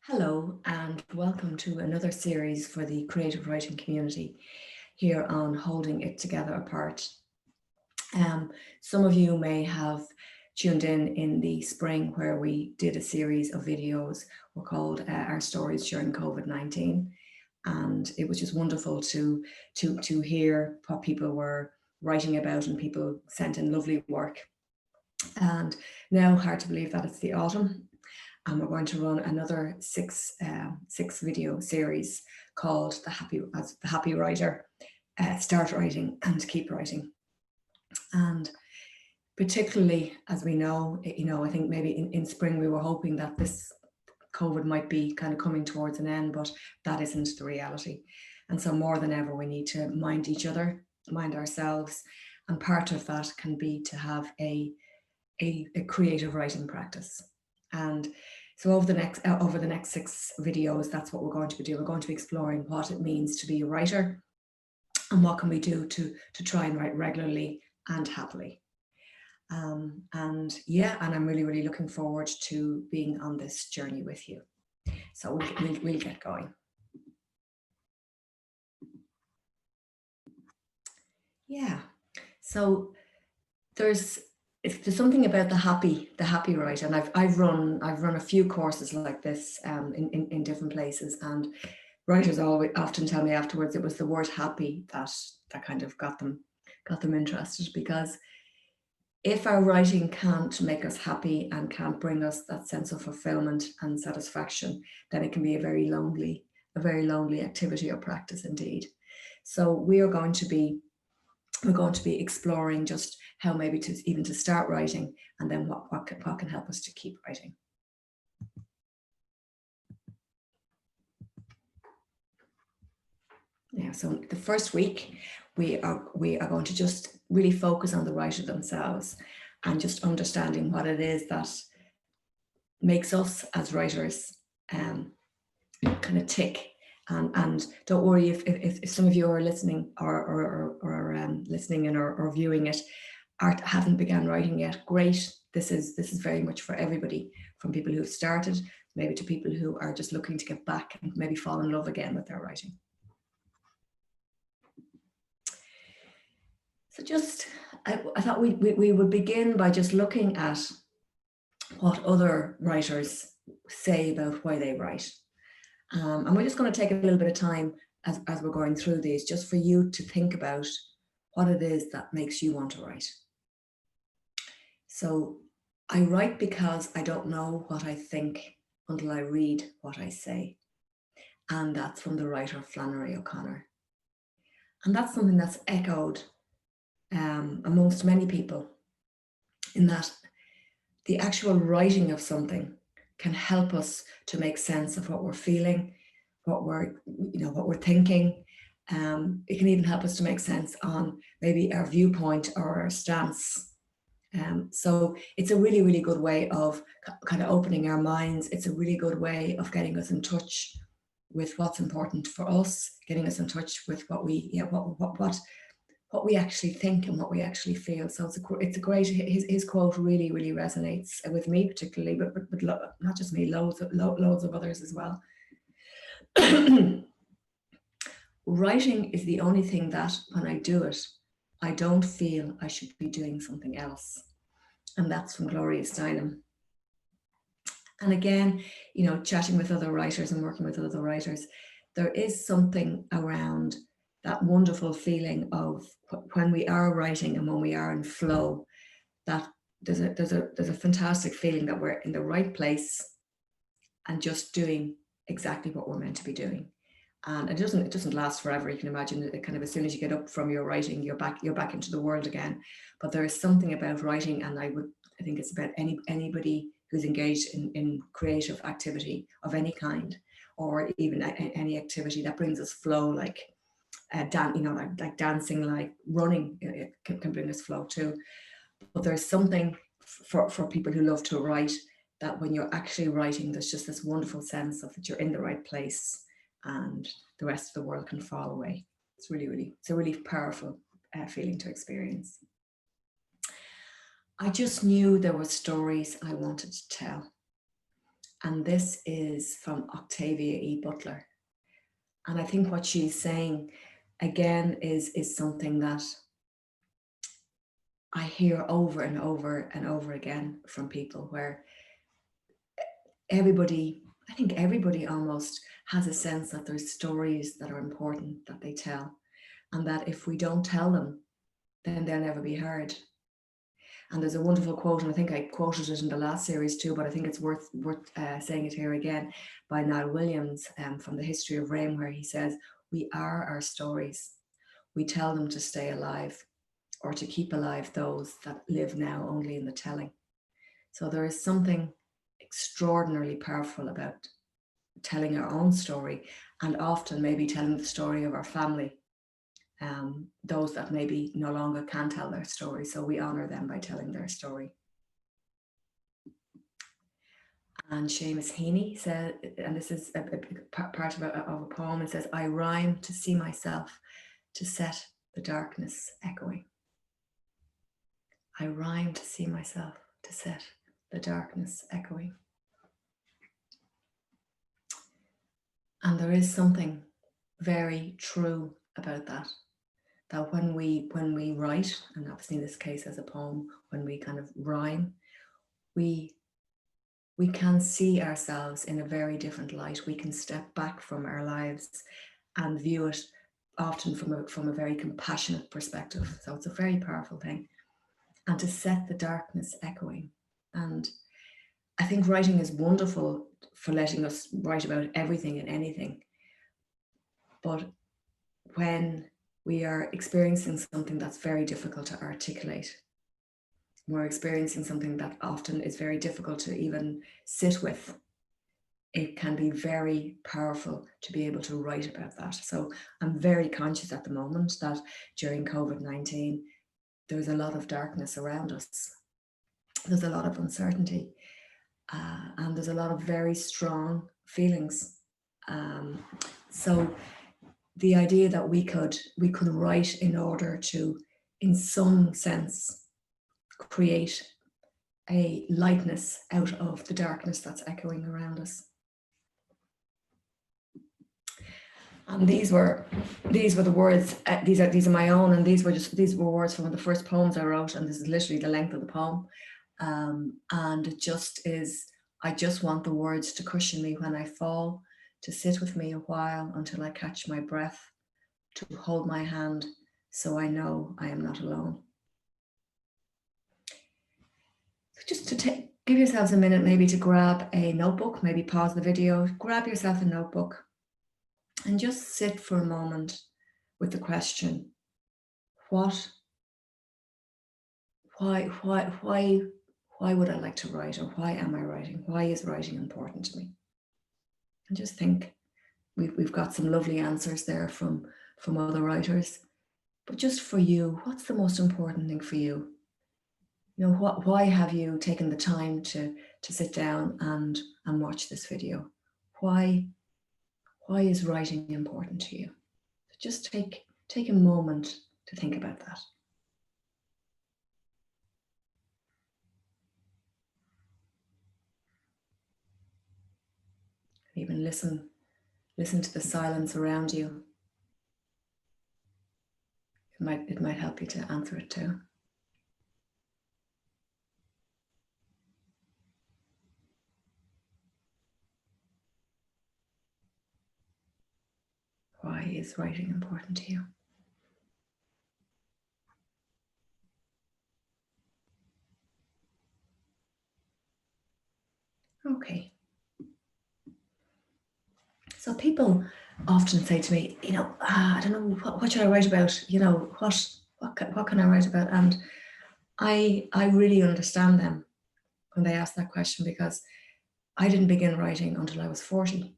Hello and welcome to another series for the creative writing community here on Holding It Together Apart. Some of you may have tuned in the spring where we did a series of videos were called Our Stories During COVID-19, and it was just wonderful to hear what people were writing about, and people sent in lovely work. And now, hard to believe that it's the autumn. And we're going to run another six video series called The Happy Writer, Start Writing and Keep Writing. And particularly, as we know, I think maybe in spring we were hoping that this COVID might be kind of coming towards an end, but that isn't the reality. And so more than ever, we need to mind each other, mind ourselves. And part of that can be to have a creative writing practice. And so over the next 6 videos, that's what we're going to be doing. We're going to be exploring what it means to be a writer and what can we do to try and write regularly and happily. And I'm really looking forward to being on this journey with you. So we'll get going. Yeah, so there's something about the happy writer, and I've run a few courses like this in different places, and writers often tell me afterwards it was the word happy that kind of got them interested, because if our writing can't make us happy and can't bring us that sense of fulfillment and satisfaction, then it can be a very lonely activity or practice indeed. So we're going to be exploring just how maybe to start writing, and then what can help us to keep writing. Yeah, so the first week we are going to just really focus on the writer themselves and just understanding what it is that makes us as writers kind of tick. And don't worry if some of you are listening or listening in or viewing it haven't begun writing yet. Great. This is very much for everybody, from people who have started, maybe to people who are just looking to get back and maybe fall in love again with their writing. So I thought we would begin by just looking at what other writers say about why they write. And we're just going to take a little bit of time as we're going through these, just for you to think about what it is that makes you want to write. So I write because I don't know what I think until I read what I say. And that's from the writer Flannery O'Connor. And that's something that's echoed amongst many people, in that the actual writing of something can help us to make sense of what we're feeling, what we're thinking. It can even help us to make sense on maybe our viewpoint or our stance. So it's a really good way of kind of opening our minds. It's a really good way of getting us in touch with what's important for us, getting us in touch with what we actually think and what we actually feel. So it's a great, his quote really resonates with me particularly, but not just me, loads of others as well. Writing is the only thing that when I do it, I don't feel I should be doing something else. And that's from Gloria Steinem. And again, chatting with other writers and working with other writers, there is something around that wonderful feeling of when we are writing and when we are in flow, that there's a fantastic feeling that we're in the right place and just doing exactly what we're meant to be doing. And it doesn't last forever. You can imagine it kind of, as soon as you get up from your writing, you're back into the world again. But there is something about writing, and I think it's about anybody who's engaged in creative activity of any kind, or even any activity that brings us flow, like like dancing, like running, it can bring us flow too. But there's something for people who love to write, that when you're actually writing, there's just this wonderful sense of that you're in the right place and the rest of the world can fall away. It's a really powerful feeling to experience. I just knew there were stories I wanted to tell. And this is from Octavia E. Butler. And I think what she's saying again is something that I hear over and over and over again from people, where everybody, I think everybody almost has a sense that there's stories that are important that they tell, and that if we don't tell them, then they'll never be heard. And there's a wonderful quote, and I think I quoted it in the last series too, but I think it's worth saying it here again, by Niall Williams from The History of Rain, where he says, "We are our stories. We tell them to stay alive, or to keep alive those that live now only in the telling." So there is something extraordinarily powerful about telling our own story, and often maybe telling the story of our family, those that maybe no longer can tell their story. So we honor them by telling their story. And Seamus Heaney said, and this is a part of a poem, it says, "I rhyme to see myself, to set the darkness echoing." I rhyme to see myself, to set the darkness echoing. And there is something very true about that. That when we write, and obviously in this case as a poem, when we kind of rhyme, we can see ourselves in a very different light. We can step back from our lives and view it often from a very compassionate perspective. So it's a very powerful thing. And to set the darkness echoing. And I think writing is wonderful for letting us write about everything and anything. But when we are experiencing something that's very difficult to articulate, we're experiencing something that often is very difficult to even sit with, it can be very powerful to be able to write about that. So I'm very conscious at the moment that during COVID-19, there's a lot of darkness around us. There's a lot of uncertainty, and there's a lot of very strong feelings. So the idea that we could write in order to, in some sense, create a lightness out of the darkness that's echoing around us. And these were the words. These are my own, and these were words from one of the first poems I wrote, and this is literally the length of the poem. And it just is. I just want the words to cushion me when I fall, to sit with me a while until I catch my breath, to hold my hand so I know I am not alone. So just to give yourselves a minute maybe to grab a notebook, maybe pause the video, grab yourself a notebook and just sit for a moment with the question, why would I like to write, or why am I writing? Why is writing important to me? And just think. We've got some lovely answers there from other writers, but just for you, what's the most important thing for you? You know, why have you taken the time to sit down and watch this video? Why is writing important to you? Just take a moment to think about that. Even listen to the silence around you. It might help you to answer it too. Why is writing important to you? Okay. So people often say to me, you know, I don't know, what should I write about? You know, what can I write about? And I really understand them when they ask that question, because I didn't begin writing until I was 40.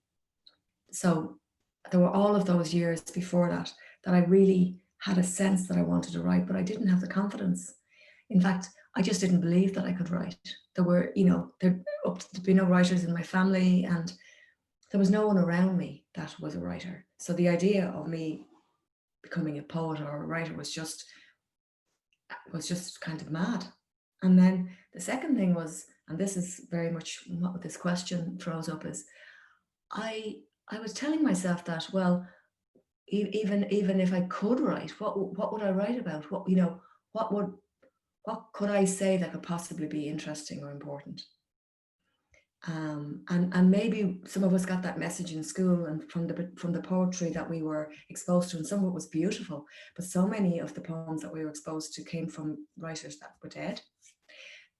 So there were all of those years before that I really had a sense that I wanted to write, but I didn't have the confidence. In fact, I just didn't believe that I could write. There were, you know, there'd be no writers in my family, and there was no one around me that was a writer. So the idea of me becoming a poet or a writer was just kind of mad. And then the second thing was, and this is very much what this question throws up, is I was telling myself that, well, even if I could write, what would I write about? What, you know, what could I say that could possibly be interesting or important? And maybe some of us got that message in school and from the poetry that we were exposed to, and some of it was beautiful, but so many of the poems that we were exposed to came from writers that were dead.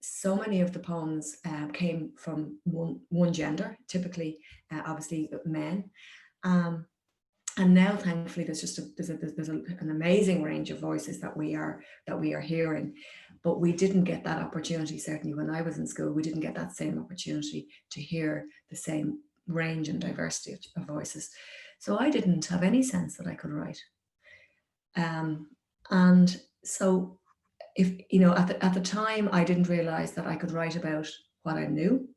So many of the poems came from one gender, typically, obviously, men. And now, thankfully, there's an amazing range of voices that we are hearing, but we didn't get that opportunity. Certainly, when I was in school, we didn't get that same opportunity to hear the same range and diversity of voices. So I didn't have any sense that I could write. And so, if you know, at the time, I didn't realize that I could write about what I knew,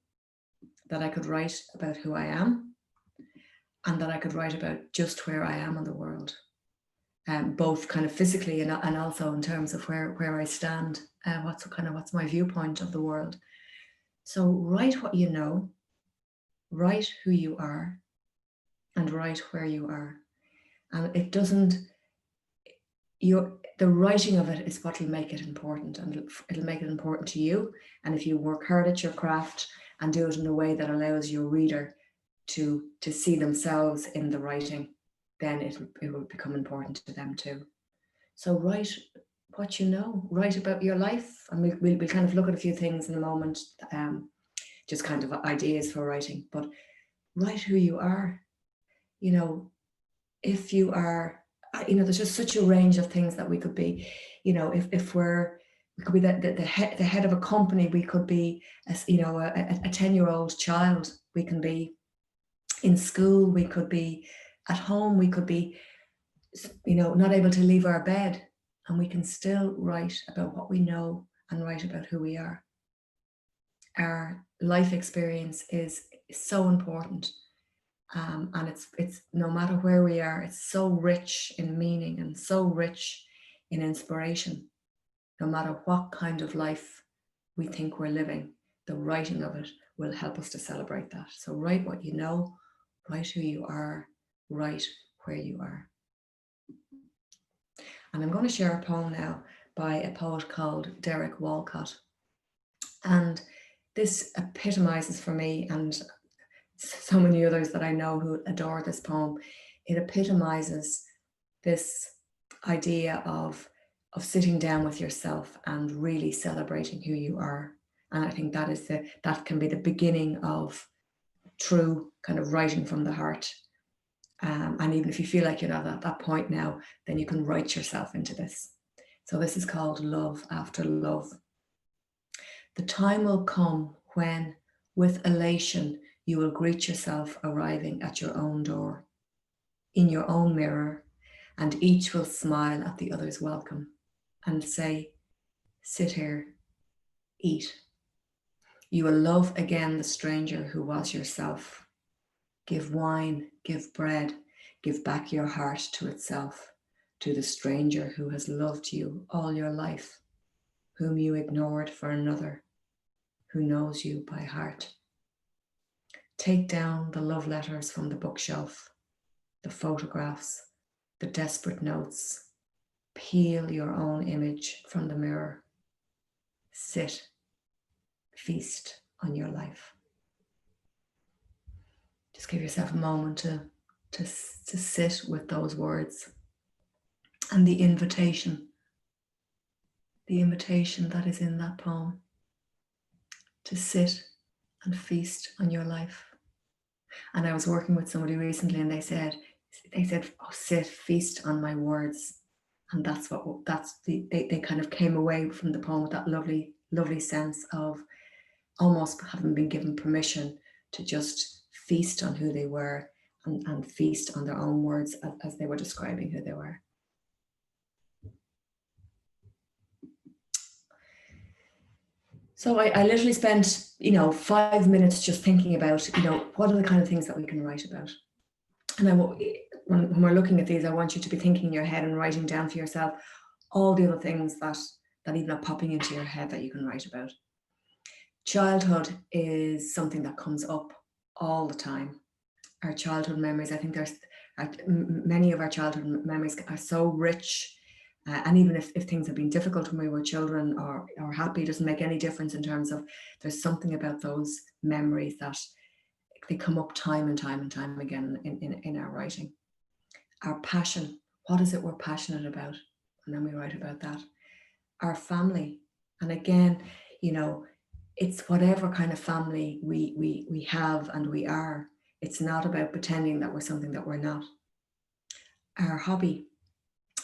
that I could write about who I am, and that I could write about just where I am in the world, both kind of physically and also in terms of where I stand, what's my viewpoint of the world. So write what you know, write who you are, and write where you are. And it doesn't, the writing of it is what will make it important, and it'll make it important to you. And if you work hard at your craft and do it in a way that allows your reader to see themselves in the writing, then it will become important to them too. So write what you know, write about your life, and we'll kind of look at a few things in a moment, just kind of ideas for writing, but write who you are. You know, if you are, you know, there's just such a range of things that we could be. You know, we could be the head of a company, we could be, you know, a 10-year-old child, we can be in school, we could be at home, we could be, you know, not able to leave our bed, and we can still write about what we know and write about who we are. Our life experience is so important, and it's no matter where we are, it's so rich in meaning and so rich in inspiration. No matter what kind of life we think we're living, the writing of it will help us to celebrate that. So write what you know, write who you are, write where you are. And I'm going to share a poem now by a poet called Derek Walcott. And this epitomizes for me, and so many others that I know who adore this poem, it epitomizes this idea of sitting down with yourself and really celebrating who you are. And I think that can be the beginning of true kind of writing from the heart. And even if you feel like you're not at that point now, then you can write yourself into this. So this is called Love After Love. The time will come when, with elation, you will greet yourself arriving at your own door, in your own mirror, and each will smile at the other's welcome and say, sit here, eat. You will love again the stranger who was yourself. Give wine, give bread, give back your heart to itself, to the stranger who has loved you all your life, whom you ignored for another, who knows you by heart. Take down the love letters from the bookshelf, the photographs, the desperate notes. Peel your own image from the mirror. Sit, feast on your life. Just give yourself a moment to sit with those words and the invitation that is in that poem, to sit and feast on your life. And I was working with somebody recently, and they said, oh, sit, feast on my words. And they kind of came away from the poem with that lovely, lovely sense of almost having been given permission to just feast on who they were and feast on their own words as they were describing who they were. So I literally spent, 5 minutes just thinking about, what are the kind of things that we can write about? And when we're looking at these, I want you to be thinking in your head and writing down for yourself all the other things that even are popping into your head that you can write about. Childhood is something that comes up all the time. Our childhood memories, I think many of our childhood memories are so rich. And even if things have been difficult when we were children or happy, it doesn't make any difference in terms of there's something about those memories that they come up time and time and time again in our writing. Our passion, what is it we're passionate about? And then we write about that. Our family, and again, you know, it's whatever kind of family we have and we are. It's not about pretending that we're something that we're not. Our hobby,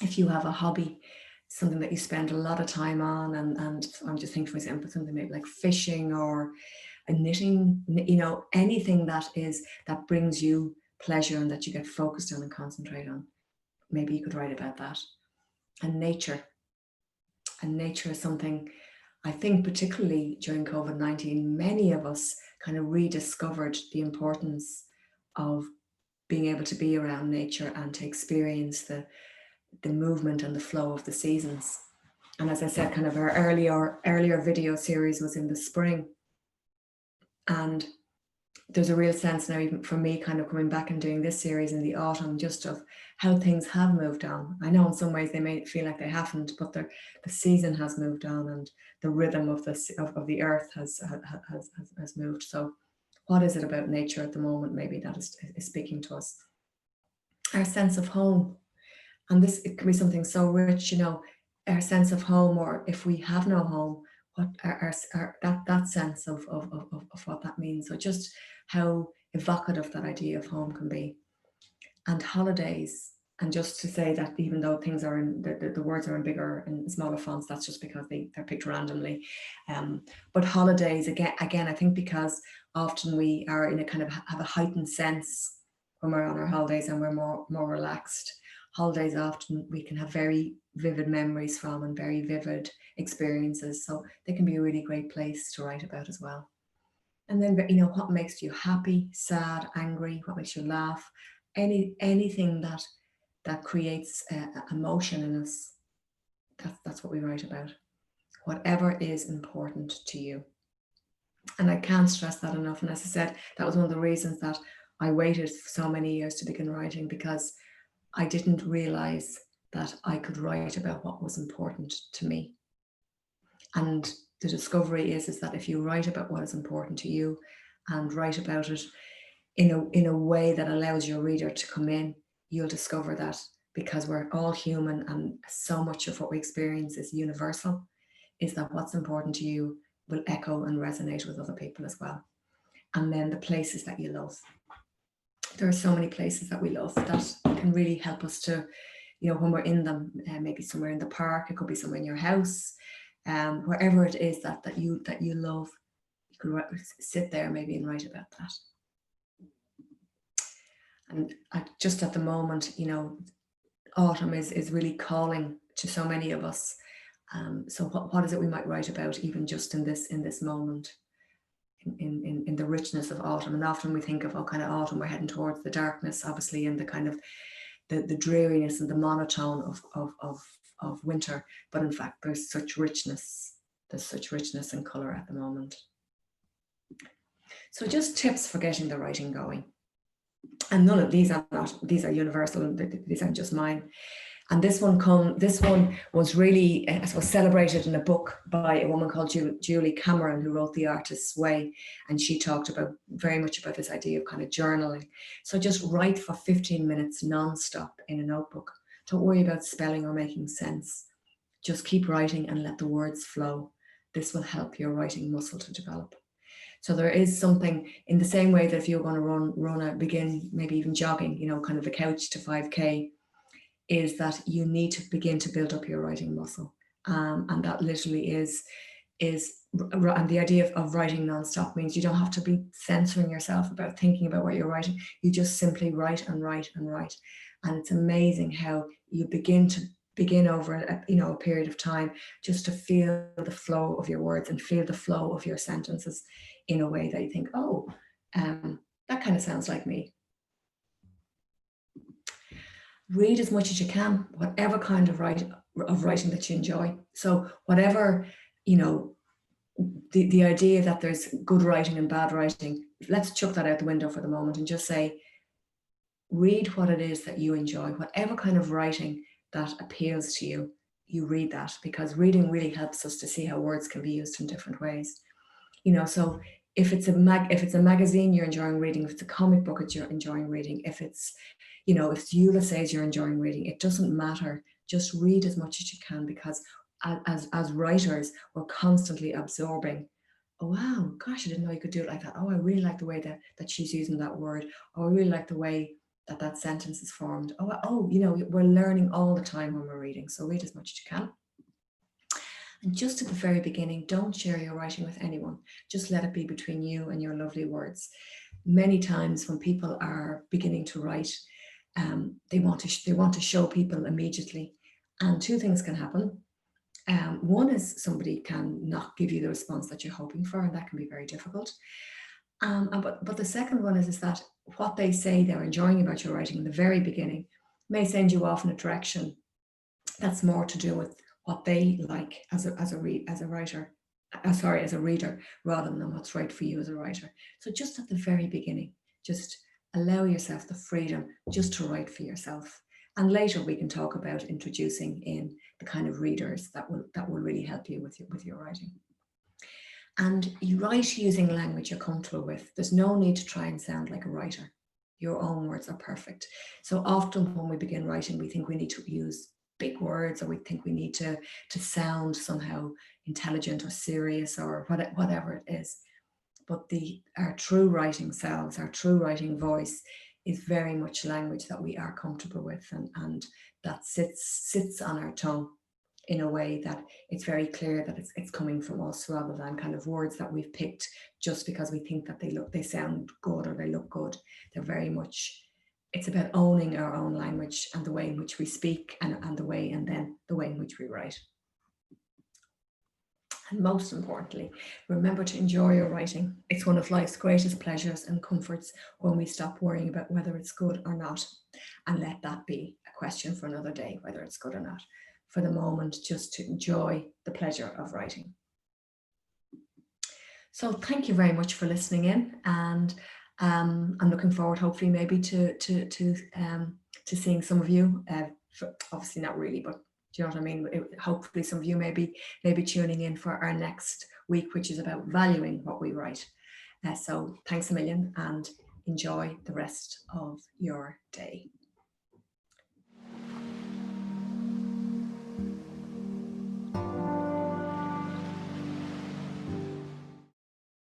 if you have a hobby, something that you spend a lot of time on, and I'm just thinking, for example, something maybe like fishing or knitting, you know, anything that brings you pleasure and that you get focused on and concentrate on. Maybe you could write about that. And nature is something, I think, particularly during COVID-19, many of us kind of rediscovered the importance of being able to be around nature and to experience the movement and the flow of the seasons. And as I said, kind of our earlier video series was in the spring. And there's a real sense now, even for me, kind of coming back and doing this series in the autumn, just of how things have moved on. I know in some ways they may feel like they haven't, but the season has moved on and the rhythm of the earth has moved. So what is it about nature at the moment maybe that is speaking to us? Our sense of home. And this, it can be something so rich, you know, our sense of home, or if we have no home, what that sense of what that means. So just how evocative that idea of home can be. And holidays, and just to say that even though things are in, the words are in bigger and smaller fonts, that's just because they're picked randomly. But holidays, again, I think because often we are in a kind of have a heightened sense when we're on our holidays and we're more relaxed. Holidays, often we can have very vivid memories from and very vivid experiences. So they can be a really great place to write about as well. And then, you know, what makes you happy, sad, angry, what makes you laugh, anything that creates emotion in us, that's what we write about. Whatever is important to you. And I can't stress that enough. And as I said, that was one of the reasons that I waited so many years to begin writing, because I didn't realize that I could write about what was important to me. And the discovery is that if you write about what is important to you and write about it in a way that allows your reader to come in, you'll discover that, because we're all human and so much of what we experience is universal, is that what's important to you will echo and resonate with other people as well. And then the places that you love. There are so many places that we love that can really help us to, you know, when we're in them, maybe somewhere in the park, it could be somewhere in your house, wherever it is that you love, you could sit there maybe and write about that. And just at the moment, you know, autumn is really calling to so many of us. So what is it we might write about, even just in this moment, in the richness of autumn? And often we think of, oh, kind of autumn, we're heading towards the darkness, obviously, and the kind of the dreariness and the monotone of winter. But in fact, there's such richness and color at the moment. So just tips for getting the writing going. And none of these are universal, these aren't just mine. And this one was really, I suppose, celebrated in a book by a woman called Julie Cameron, who wrote The Artist's Way. And she talked very much about this idea of kind of journaling. So just write for 15 minutes nonstop in a notebook. Don't worry about spelling or making sense. Just keep writing and let the words flow. This will help your writing muscle to develop. So there is something, in the same way that if you're going to begin maybe even jogging, you know, kind of a couch to 5K, is that you need to begin to build up your writing muscle. And that literally is, and the idea of writing nonstop means you don't have to be censoring yourself about thinking about what you're writing. You just simply write and write and write. And it's amazing how you begin over a period of time, just to feel the flow of your words and feel the flow of your sentences in a way that you think, oh, that kind of sounds like me. Read as much as you can, whatever kind of writing that you enjoy. So whatever, you know, the idea that there's good writing and bad writing, let's chuck that out the window for the moment and just say, read what it is that you enjoy, whatever kind of writing that appeals to you, you read that, because reading really helps us to see how words can be used in different ways. You know, so if it's a magazine you're enjoying reading, if it's a comic book that you're enjoying reading, if it's, you know, if it's Ulysses you're enjoying reading, it doesn't matter. Just read as much as you can, because as writers, we're constantly absorbing. Oh wow, gosh, I didn't know you could do it like that. Oh, I really like the way that she's using that word. Oh, I really like the way that sentence is formed. Oh, you know, we're learning all the time when we're reading. So read as much as you can. And just at the very beginning, don't share your writing with anyone. Just let it be between you and your lovely words. Many times when people are beginning to write, they want to show people immediately, and two things can happen. One is somebody can not give you the response that you're hoping for, and that can be very difficult. But the second one is that what they say they're enjoying about your writing in the very beginning may send you off in a direction that's more to do with what they like as a reader, rather than what's right for you as a writer. So just at the very beginning, just allow yourself the freedom just to write for yourself. And later we can talk about introducing in the kind of readers that will really help you with your writing. And you write using language you're comfortable with. There's no need to try and sound like a writer. Your own words are perfect. So often when we begin writing, we think we need to use big words, or we think we need to sound somehow intelligent or serious or whatever it is. But our true writing selves, our true writing voice, is very much language that we are comfortable with, and that sits on our tongue in a way that it's very clear that it's coming from us, rather than kind of words that we've picked just because we think that they sound good or they look good. They're very much, it's about owning our own language and the way in which we speak, and then the way in which we write. And most importantly, remember to enjoy your writing. It's one of life's greatest pleasures and comforts when we stop worrying about whether it's good or not, and let that be a question for another day, whether it's good or not. For the moment, just to enjoy the pleasure of writing. So thank you very much for listening in, and I'm looking forward, hopefully, maybe to seeing some of you. Obviously not really, but do you know what I mean? Hopefully some of you may be tuning in for our next week, which is about valuing what we write. So thanks a million, and enjoy the rest of your day.